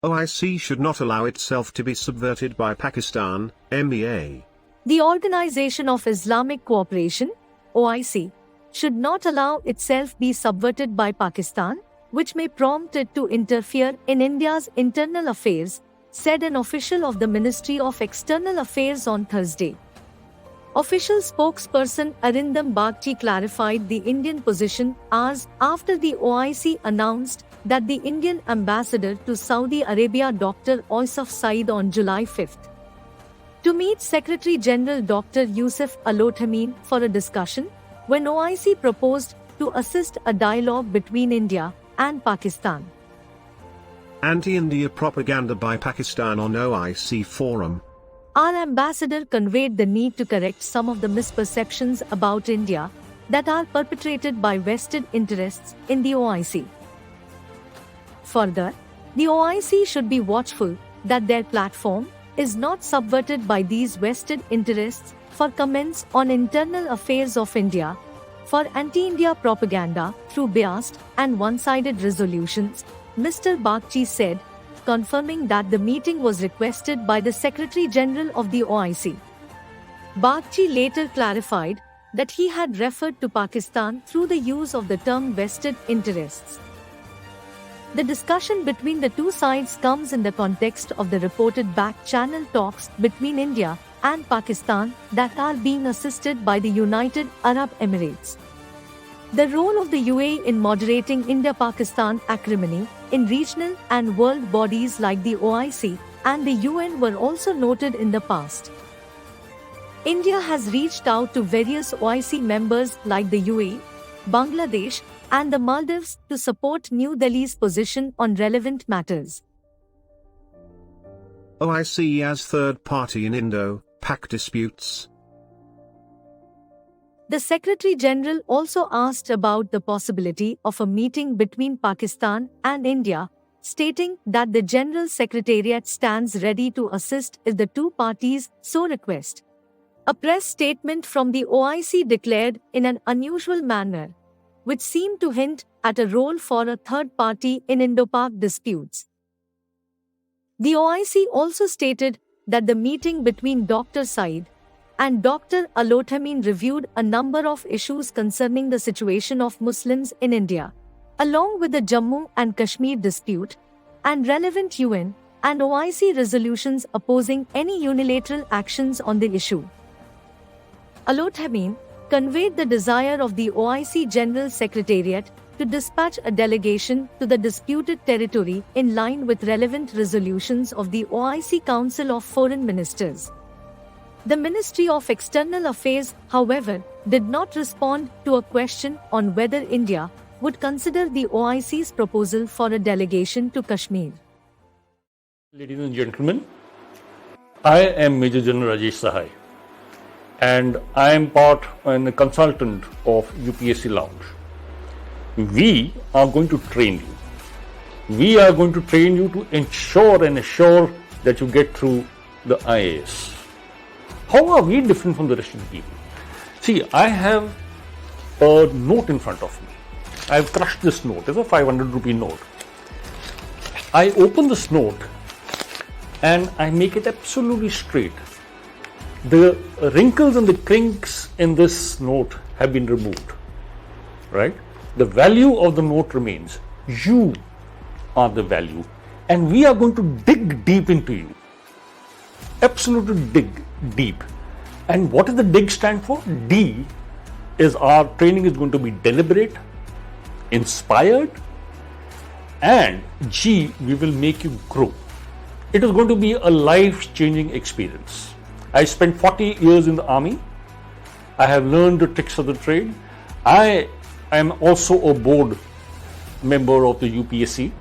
OIC should not allow itself to be subverted by Pakistan, MEA. The Organization of Islamic Cooperation, OIC, should not allow itself be subverted by Pakistan, which may prompt it to interfere in India's internal affairs, said an official of the Ministry of External Affairs on Thursday. Official spokesperson Arindam Bagchi clarified the Indian position hours after the OIC announced that the Indian ambassador to Saudi Arabia Dr. Oysaf Saeed on July 5 to meet Secretary General Dr. Yusuf Al-Othamin for a discussion when OIC proposed to assist a dialogue between India and Pakistan. Anti-India propaganda by Pakistan on OIC forum. Our ambassador conveyed the need to correct some of the misperceptions about India that are perpetrated by vested interests in the OIC. Further, the OIC should be watchful that their platform is not subverted by these vested interests for comments on internal affairs of India, for anti-India propaganda through biased and one-sided resolutions, Mr. Bagchi said, confirming that the meeting was requested by the Secretary General of the OIC. Bagchi later clarified that he had referred to Pakistan through the use of the term vested interests. The discussion between the two sides comes in the context of the reported back-channel talks between India and Pakistan that are being assisted by the United Arab Emirates. The role of the UAE in moderating India-Pakistan acrimony in regional and world bodies like the OIC and the UN were also noted in the past. India has reached out to various OIC members like the UAE, Bangladesh, and the Maldives to support New Delhi's position on relevant matters. OIC as third party in Indo-Pak disputes. The Secretary General also asked about the possibility of a meeting between Pakistan and India, stating that the General Secretariat stands ready to assist if the two parties so request. A press statement from the OIC declared in an unusual manner, which seemed to hint at a role for a third party in Indo-Pak disputes. The OIC also stated that the meeting between Dr. Saeed and Dr. Al-Othamin reviewed a number of issues concerning the situation of Muslims in India, along with the Jammu and Kashmir dispute, and relevant UN and OIC resolutions opposing any unilateral actions on the issue. Al-Othamin conveyed the desire of the OIC General Secretariat to dispatch a delegation to the disputed territory in line with relevant resolutions of the OIC Council of Foreign Ministers. The Ministry of External Affairs, however, did not respond to a question on whether India would consider the OIC's proposal for a delegation to Kashmir. Ladies and gentlemen, I am Major General Rajesh Sahai, and I am part and a consultant of UPSC Lounge. We are going to train you. We are going to train you to ensure and assure that you get through the IAS. How are we different from the rest of the people? See, I have a note in front of me. I have crushed this note. It's a 500 rupee note. I open this note and I make it absolutely straight. The wrinkles and the crinks in this note have been removed, right? The value of the note remains. You are the value, and we are going to dig deep into you. Absolutely dig deep. And what does the dig stand for? D is our training is going to be deliberate, inspired, and G, we will make you grow. It is going to be a life-changing experience. I spent 40 years in the army. I have learned the tricks of the trade. I am also a board member of the UPSC,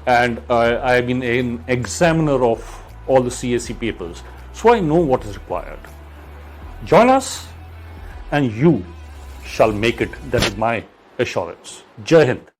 and I have been an examiner of all the CSE papers. So I know what is required. Join us and you shall make it. That is my assurance. Jai Hind.